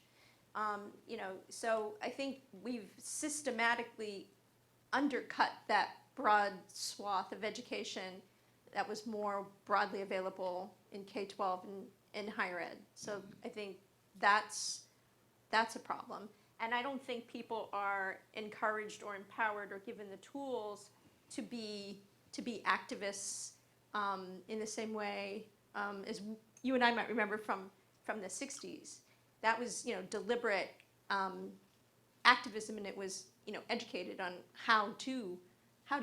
You know, so I think we've systematically undercut that broad swath of education that was more broadly available in K-12 and in higher ed. So I think that's a problem. And I don't think people are encouraged or empowered or given the tools to be activists in the same way as you and I might remember from the 60s. That was, you know, deliberate activism, and it was, you know, educated on how to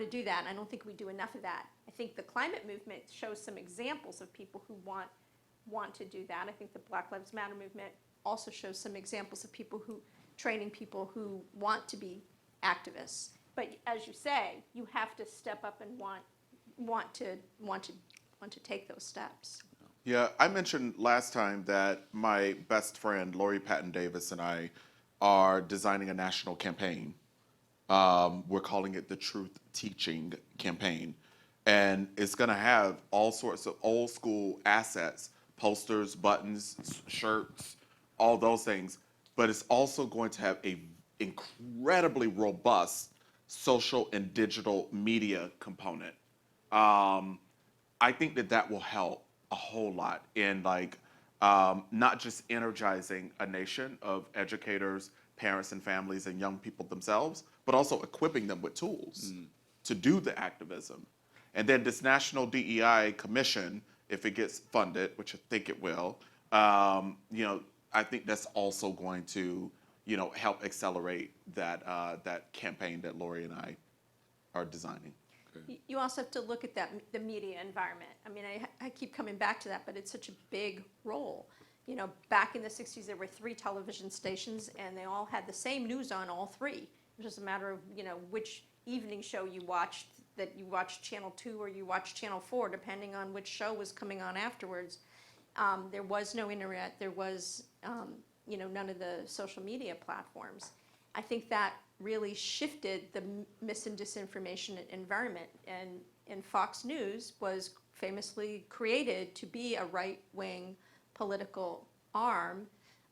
do that. And I don't think we do enough of that. I think the climate movement shows some examples of people who want to do that. I think the Black Lives Matter movement also shows some examples of people training people who want to be activists. But as you say, you have to step up and want to take those steps. Yeah, I mentioned last time that my best friend, Lori Patton Davis, and I are designing a national campaign. We're calling it the Truth Teaching Campaign. And it's going to have all sorts of old school assets, posters, buttons, shirts, all those things. But it's also going to have a incredibly robust social and digital media component. I think that that will help a whole lot in like not just energizing a nation of educators, parents and families and young people themselves, but also equipping them with tools to do the activism. And then this National DEI Commission, if it gets funded, which I think it will, I think that's also going to, help accelerate that campaign that Lori and I are designing. You also have to look at the media environment. I mean, I keep coming back to that, but it's such a big role. Back in the 60s, there were 3 television stations, and they all had the same news on all 3. It was just a matter of, which evening show you watched, that you watched Channel 2 or you watched Channel 4, depending on which show was coming on afterwards. There was no internet. There was, none of the social media platforms. I think that really shifted the mis and disinformation environment. And Fox News was famously created to be a right-wing political arm.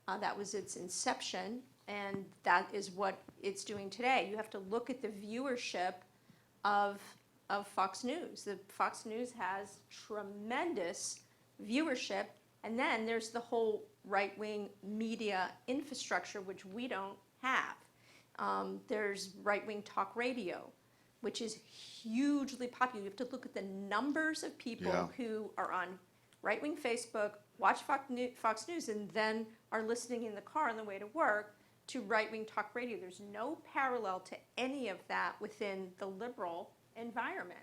That was its inception, and that is what it's doing today. You have to look at the viewership of Fox News. The Fox News has tremendous viewership, and then there's the whole right-wing media infrastructure, which we don't have. There's right-wing talk radio, which is hugely popular. You have to look at the numbers of people who are on right-wing Facebook, watch Fox News, and then are listening in the car on the way to work to right-wing talk radio. There's no parallel to any of that within the liberal environment.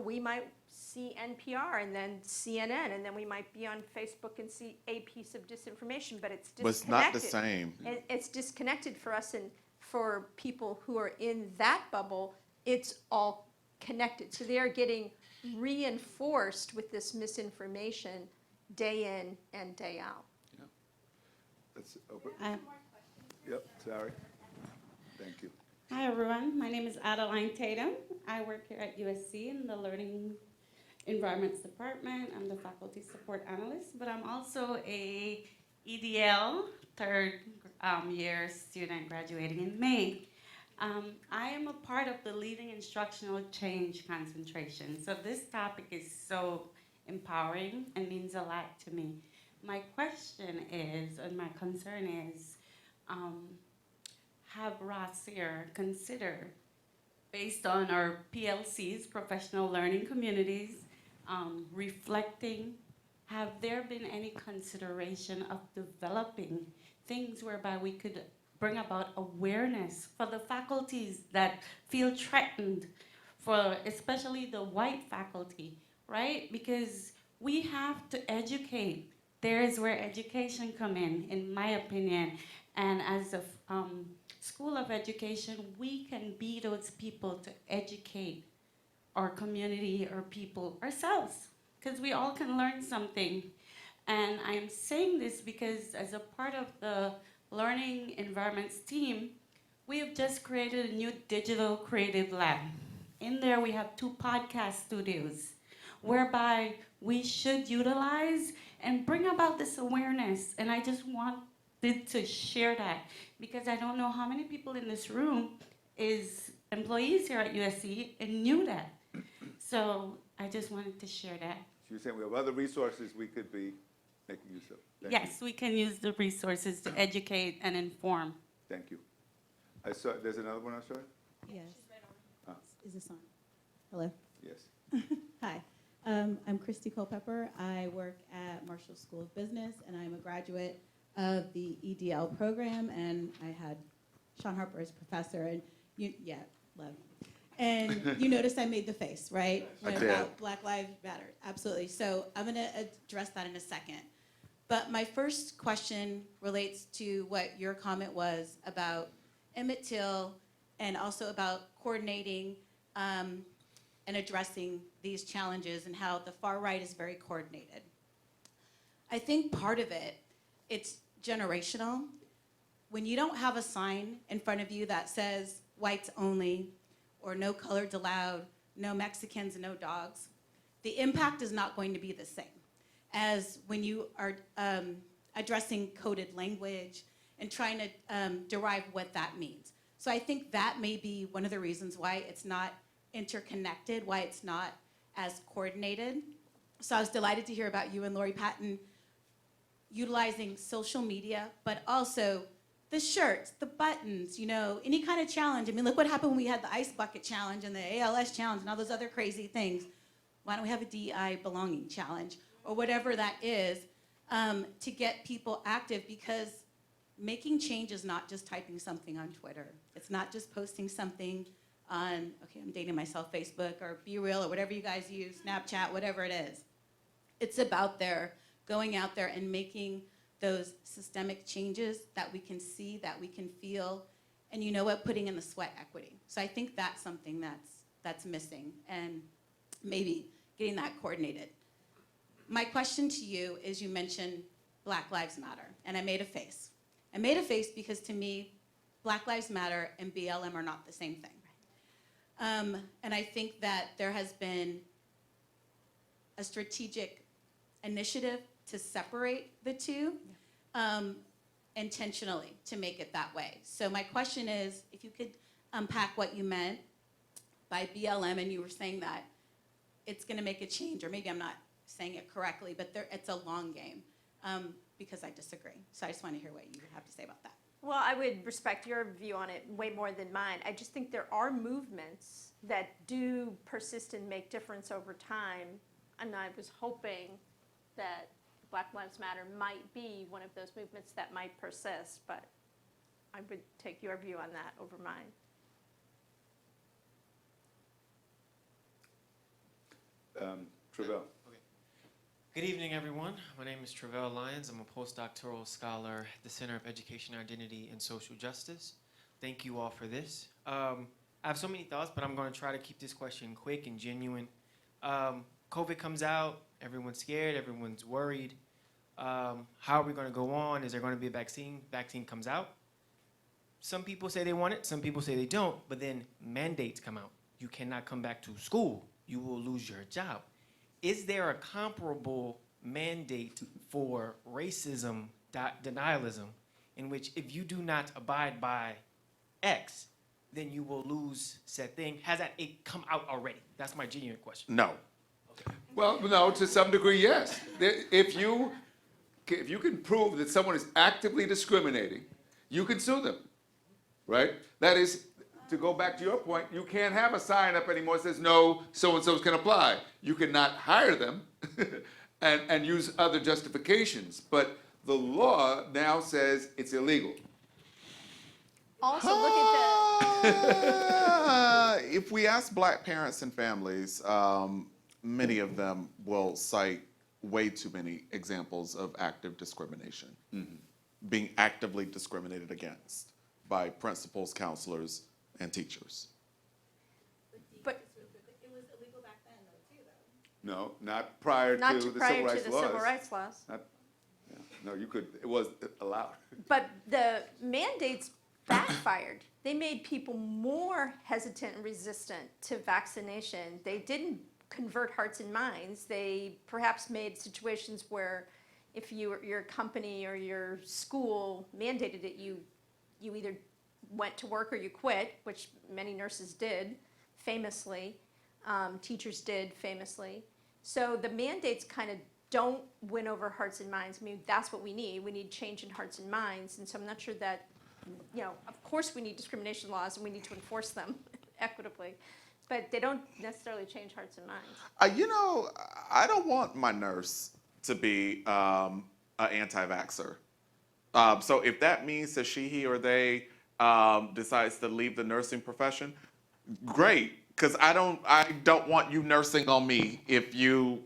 We might see NPR and then CNN, and then we might be on Facebook and see a piece of disinformation, but it's disconnected. But it's not the same. It's disconnected for us, and for people who are in that bubble, it's all connected. So they are getting reinforced with this misinformation day in and day out. Let's open. Yep, sorry. Thank you. Hi, everyone. My name is Adeline Tatum. I work here at USC in the Learning Environments Department. I'm the faculty support analyst, but I'm also a EDL third year student graduating in May. I am a part of the Leading Instructional Change concentration. So this topic is so empowering and means a lot to me. My question is, and my concern is, have RASIR considered, based on our PLCs, professional learning communities, reflecting, have there been any consideration of developing things whereby we could bring about awareness for the faculties that feel threatened, for especially the white faculty, right? Because we have to educate. There is where education come in my opinion. And as a School of Education, we can be those people to educate our community or people ourselves, because we all can learn something. And I'm saying this because as a part of the Learning Environments team, we have just created a new digital creative lab. In there we have 2 podcast studios whereby we should utilize and bring about this awareness. And I just wanted to share that because I don't know how many people in this room is employees here at USC and knew that. So I just wanted to share that. So you're saying we have other resources we could be making use of? Thank you. Yes, we can use the resources to educate and inform. Thank you. I saw, there's another one I saw? Yes. Ah. Is this on? Hello. Yes. Hi. I'm Christy Culpepper. I work at Marshall School of Business, and I'm a graduate of the EDL program, and I had Sean Harper as professor, and love. And you noticed I made the face, right? I did. About Black Lives Matter, absolutely. So I'm gonna address that in a second. But my first question relates to what your comment was about Emmett Till and also about coordinating and addressing these challenges and how the far right is very coordinated. I think part of it, it's generational. When you don't have a sign in front of you that says whites only or no coloreds allowed, no Mexicans, no dogs, the impact is not going to be the same as when you are addressing coded language and trying to derive what that means. So I think that may be one of the reasons why it's not interconnected, why it's not as coordinated. So I was delighted to hear about you and Lori Patton utilizing social media, but also the shirts, the buttons, you know, any kind of challenge. I mean, look what happened when we had the ice bucket challenge and the ALS challenge and all those other crazy things. Why don't we have a DEI belonging challenge or whatever that is to get people active? Because making change is not just typing something on Twitter. It's not just posting something on, okay, I'm dating myself, Facebook or Be Real or whatever you guys use, Snapchat, whatever it is. It's about going out there and making those systemic changes that we can see, that we can feel, and you know what, putting in the sweat equity. So I think that's something that's missing, and maybe getting that coordinated. My question to you is, you mentioned Black Lives Matter, and I made a face. I made a face because to me, Black Lives Matter and BLM are not the same thing. And I think that there has been a strategic initiative to separate the two intentionally to make it that way. So my question is, if you could unpack what you meant by BLM, and you were saying that it's going to make a change, or maybe I'm not saying it correctly, but it's a long game, because I disagree. So I just want to hear what you have to say about that. Well, I would respect your view on it way more than mine. I just think there are movements that do persist and make difference over time, and I was hoping that Black Lives Matter might be one of those movements that might persist, but I would take your view on that over mine. Travell. Good evening, everyone. My name is Travell Lyons. I'm a postdoctoral scholar at the Center of Education, Identity, and Social Justice. Thank you all for this. I have so many thoughts, but I'm going to try to keep this question quick and genuine. COVID comes out, everyone's scared, everyone's worried. How are we going to go on? Is there going to be a vaccine? Vaccine comes out. Some people say they want it, some people say they don't, but then mandates come out. You cannot come back to school. You will lose your job. Is there a comparable mandate for racism denialism in which if you do not abide by X, then you will lose said thing? Has that come out already? That's my genuine question. No. Well, no, to some degree, yes. If you can prove that someone is actively discriminating, you can sue them, right? That is, to go back to your point, you can't have a sign up anymore that says, no, so-and-so's can apply. You cannot hire them and use other justifications. But the law now says it's illegal. Also, look at If we ask Black parents and families, many of them will cite way too many examples of active discrimination, being actively discriminated against by principals, counselors, and teachers. But It was illegal back then, though, too, though. No, not prior not to the prior civil to rights the laws. civil rights laws. Not- yeah, no, you could, it was allowed. But the mandates backfired. They made people more hesitant and resistant to vaccination. They didn't convert hearts and minds. They perhaps made situations where if your company or your school mandated it, you either went to work or you quit, which many nurses did famously, teachers did famously. So the mandates kind of don't win over hearts and minds. I mean, that's what we need. We need change in hearts and minds. And so I'm not sure that, you know, of course we need discrimination laws and we need to enforce them equitably, but they don't necessarily change hearts and minds. You know, I don't want my nurse to be an anti-vaxxer. So if that means that he, or they decides to leave the nursing profession, great, because I don't want you nursing on me if you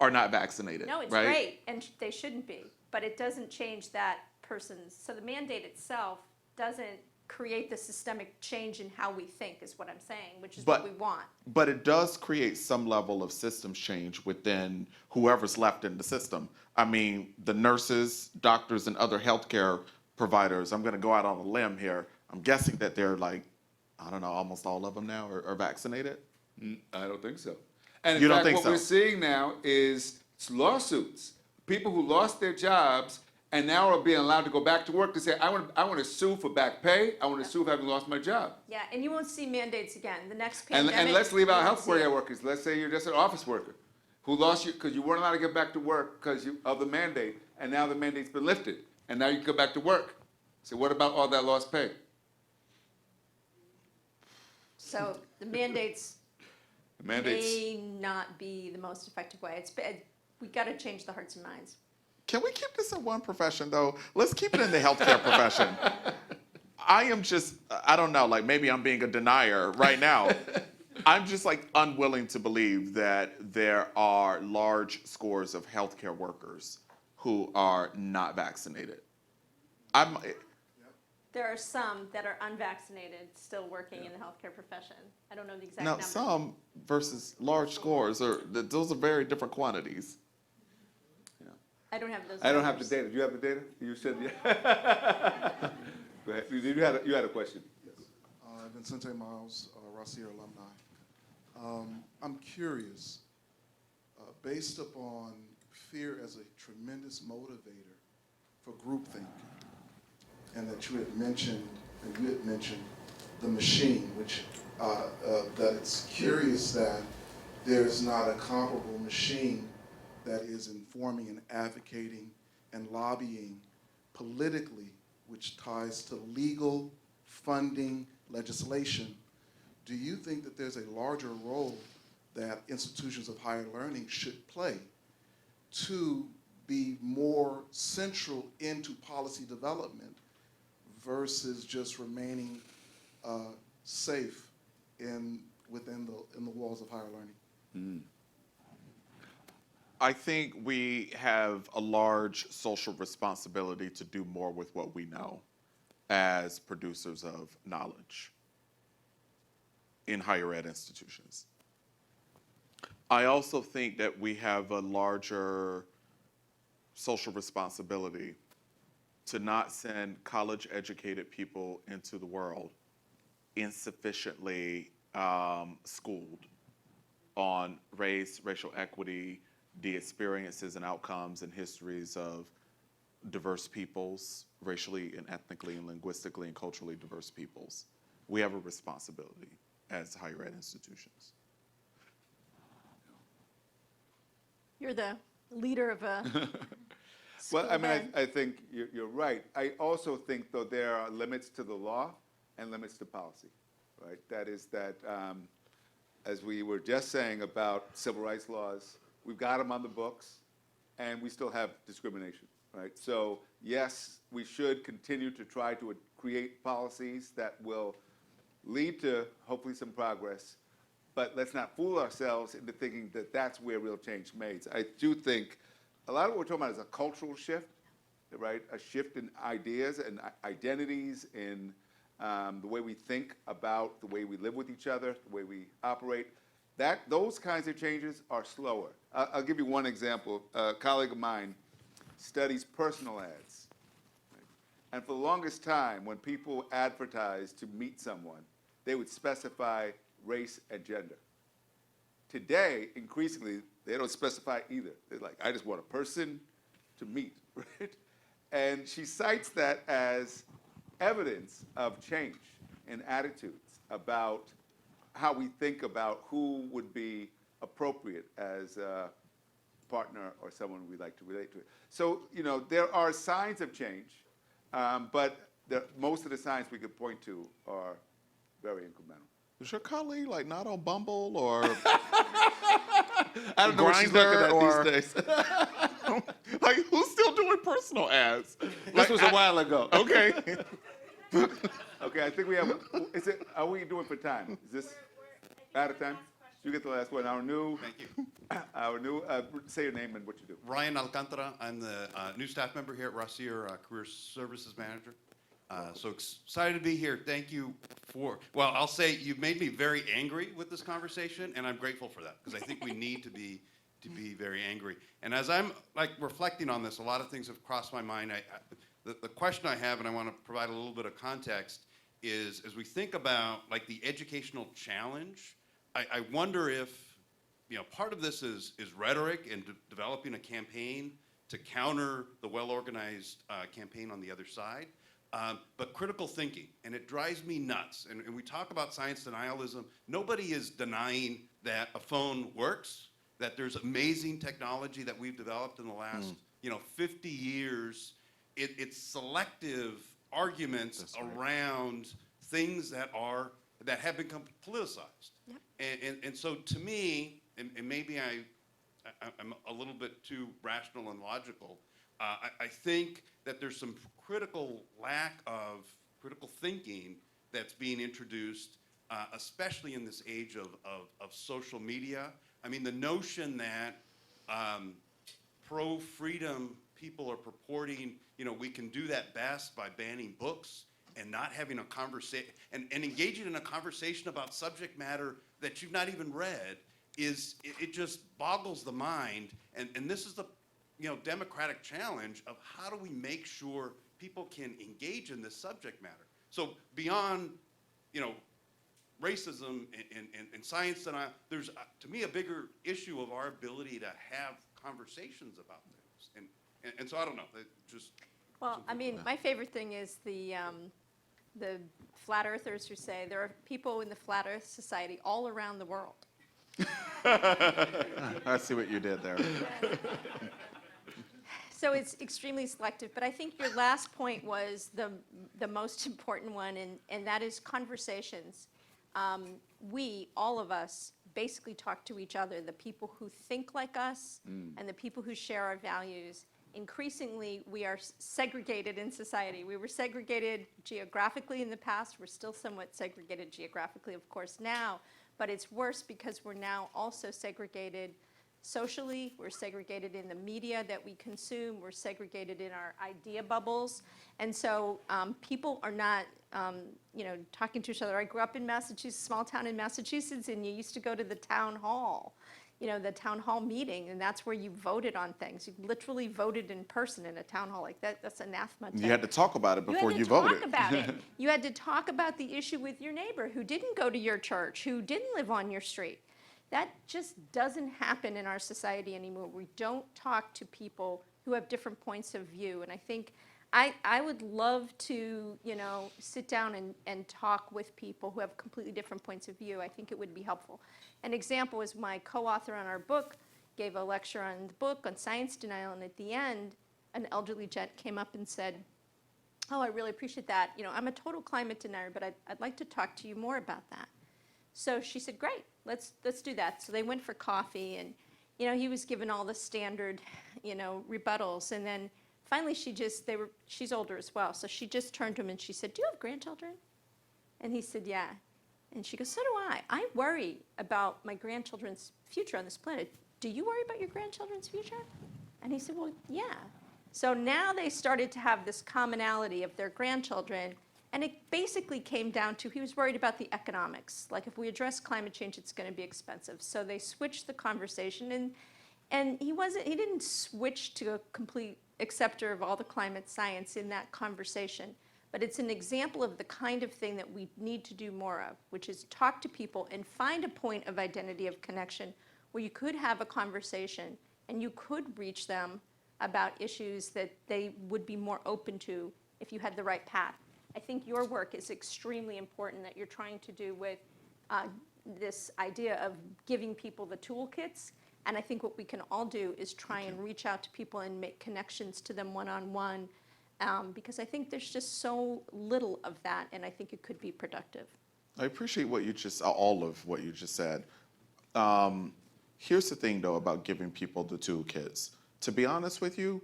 are not vaccinated. No, it's right? great, and they shouldn't be, but it doesn't change that person's, so the mandate itself doesn't create the systemic change in how we think, is what I'm saying, which is what we want. But it does create some level of systems change within whoever's left in the system. I mean, the nurses, doctors, and other healthcare providers, I'm going to go out on a limb here. I'm guessing that they're like, I don't know, almost all of them now are vaccinated. I don't think so. And in You don't fact, think what so? we're seeing now is lawsuits. People who lost their jobs and now are being allowed to go back to work to say, I want to sue for back pay. I want to sue for having lost my job. Yeah, and you won't see mandates again. The next And, pandemic. and let's leave you out won't see healthcare it. workers. Let's say you're just an office worker who lost you because you weren't allowed to get back to work because of the mandate, and now the mandate's been lifted, and now you can go back to work. So what about all that lost pay? So the mandates The mandates. may not be the most effective way. We got to change the hearts and minds. Can we keep this in one profession, though? Let's keep it in the healthcare profession. I am just, I don't know, like maybe I'm being a denier right now. I'm just like unwilling to believe that there are large scores of healthcare workers who are not vaccinated. There are some that are unvaccinated still working in the healthcare profession. I don't know the exact Now, number. some versus large scores, those are very different quantities. I don't have those. I don't have the numbers. data. Do you have the data? You said, yeah. Go ahead. You had a question. Vincente Miles, Rossier alumni. I'm curious, based upon fear as a tremendous motivator for groupthink, and that you had mentioned the machine, which that it's curious that there's not a comparable machine that is informing and advocating and lobbying politically, which ties to legal funding legislation. Do you think that there's a larger role that institutions of higher learning should play to be more central into policy development versus just remaining safe within the walls of higher learning? I think we have a large social responsibility to do more with what we know as producers of knowledge in higher ed institutions. I also think that we have a larger social responsibility to not send college-educated people into the world insufficiently schooled on race, racial equity, the experiences and outcomes and histories of diverse peoples, racially and ethnically and linguistically and culturally diverse peoples. We have a responsibility as higher ed institutions. You're the leader of a Well, I mean, ed. I think you're right. I also think, though, there are limits to the law and limits to policy, right? That is that, as we were just saying about civil rights laws, we've got them on the books, and we still have discrimination, right? So, yes, we should continue to try to create policies that will lead to, hopefully, some progress, but let's not fool ourselves into thinking that that's where real change is made. I do think a lot of what we're talking about is a cultural shift, right? A shift in ideas and identities, in the way we think about the way we live with each other, the way we operate. Those kinds of changes are slower. I'll give you one example. A colleague of mine studies personal ads. Right? And for the longest time, when people advertised to meet someone, they would specify race and gender. Today, increasingly, they don't specify either. They're like, I just want a person to meet, right? And she cites that as evidence of change in attitudes about how we think about who would be appropriate as a partner or someone we'd like to relate to. So, there are signs of change, but most of the signs we could point to are very incremental. Is your colleague like not on Bumble or I don't know what she's looking at Grindr these days. like who's still doing personal ads? This was a while ago. Okay. Okay, I think we have, are we doing for time? Is this out of time? You get the last one. Our new, say your name and what you do. Ryan Alcantara. I'm the new staff member here at Rossier, Career Services Manager. So excited to be here. Thank you well, I'll say you've made me very angry with this conversation, and I'm grateful for that, because I think we need to be very angry. And as I'm reflecting on this, a lot of things have crossed my mind. The question I have, and I want to provide a little bit of context, is as we think about the educational challenge, I wonder if, part of this is rhetoric and developing a campaign to counter the well-organized campaign on the other side, but critical thinking, and it drives me nuts. And we talk about science denialism. Nobody is denying that a phone works, that there's amazing technology that we've developed in the last, 50 years. It's selective arguments around things that have become politicized. Yep. And so to me, and maybe I'm a little bit too rational and logical, I think that there's some lack of critical thinking that's being introduced, especially in this age of social media. I mean, the notion that pro-freedom people are purporting, we can do that best by banning books and not having a conversation, and engaging in a conversation about subject matter that you've not even read, it just boggles the mind. And this is the democratic challenge of how do we make sure people can engage in this subject matter. So beyond racism and science denial, there's to me a bigger issue of our ability to have conversations about things. And so I don't know. Well, I mean, my favorite thing is the flat earthers who say there are people in the Flat Earth Society all around the world. I see what you did there. So it's extremely selective, but I think your last point was the most important one, and that is conversations. We, all of us, basically talk to each other, the people who think like us and the people who share our values. Increasingly, we are segregated in society. We were segregated geographically in the past. We're still somewhat segregated geographically, of course, now, but it's worse because we're now also segregated socially. We're segregated in the media that we consume. We're segregated in our idea bubbles. And so people are not, talking to each other. I grew up in Massachusetts, small town in Massachusetts, and you used to go to the town hall, the town hall meeting, and that's where you voted on things. You literally voted in person in a town hall like that. That's anathema. You had to talk about it before you voted. You had to talk about it. You had to talk about the issue with your neighbor who didn't go to your church, who didn't live on your street. That just doesn't happen in our society anymore. We don't talk to people who have different points of view. And I think I would love to, sit down and talk with people who have completely different points of view. I think it would be helpful. An example is my co-author on our book gave a lecture on the book on science denial, and at the end, an elderly gent came up and said, "Oh, I really appreciate that. I'm a total climate denier, but I'd like to talk to you more about that." So she said, "Great, let's do that." So they went for coffee, and he was given all the standard, rebuttals, and then finally she's older as well, so she just turned to him and she said, "Do you have grandchildren?" And he said, "Yeah." And she goes, "So do I. I worry about my grandchildren's future on this planet. Do you worry about your grandchildren's future?" And he said, "Well, yeah." So now they started to have this commonality of their grandchildren, and it basically came down to he was worried about the economics. Like, if we address climate change, it's going to be expensive. So they switched the conversation, and he didn't switch to a complete acceptor of all the climate science in that conversation. But it's an example of the kind of thing that we need to do more of, which is talk to people and find a point of identity of connection where you could have a conversation and you could reach them about issues that they would be more open to if you had the right path. I think your work is extremely important that you're trying to do with this idea of giving people the toolkits. And I think what we can all do is try and reach out to people and make connections to them one-on-one, because I think there's just so little of that, and I think it could be productive. I appreciate all of what you just said. Here's the thing, though, about giving people the toolkits. To be honest with you,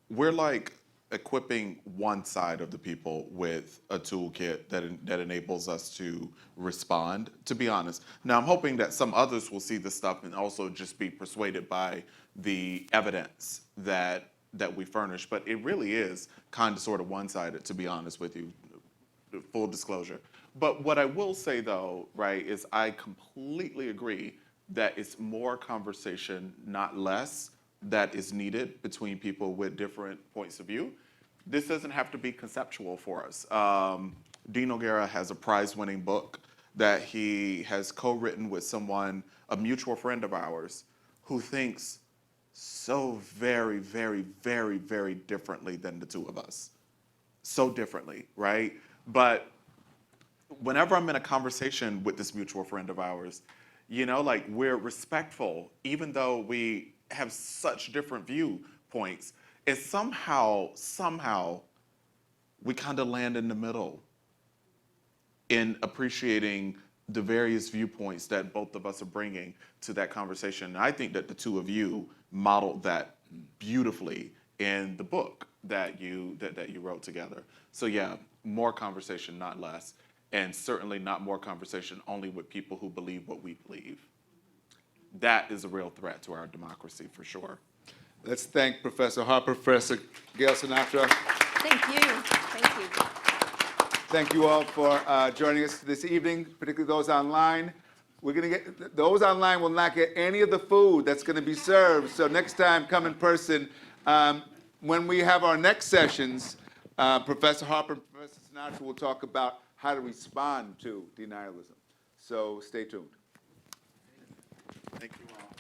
we're like equipping one side of the people with a toolkit that enables us to respond, to be honest. Now, I'm hoping that some others will see this stuff and also just be persuaded by the evidence that we furnish, but it really is kind of sort of one-sided, to be honest with you, full disclosure. But what I will say, though, right, is I completely agree that it's more conversation, not less, that is needed between people with different points of view. This doesn't have to be conceptual for us. Dean O'Gara has a prize-winning book that he has co-written with someone, a mutual friend of ours, who thinks so very, very, very, very differently than the two of us. So differently, right? But whenever I'm in a conversation with this mutual friend of ours, you know, like we're respectful, even though we have such different viewpoints, and somehow we kind of land in the middle in appreciating the various viewpoints that both of us are bringing to that conversation. And I think that the two of you modeled that beautifully in the book that you wrote together. So yeah, more conversation, not less, and certainly not more conversation only with people who believe what we believe. That is a real threat to our democracy for sure. Let's thank Professor Harper, Professor Gail Sinatra. Thank you. Thank you. Thank you all for joining us this evening, particularly those online. We're going to get, those online will not get any of the food that's going to be served. So next time, come in person. When we have our next sessions, Professor Harper and Professor Sinatra will talk about how to respond to denialism. So stay tuned. Thank you all.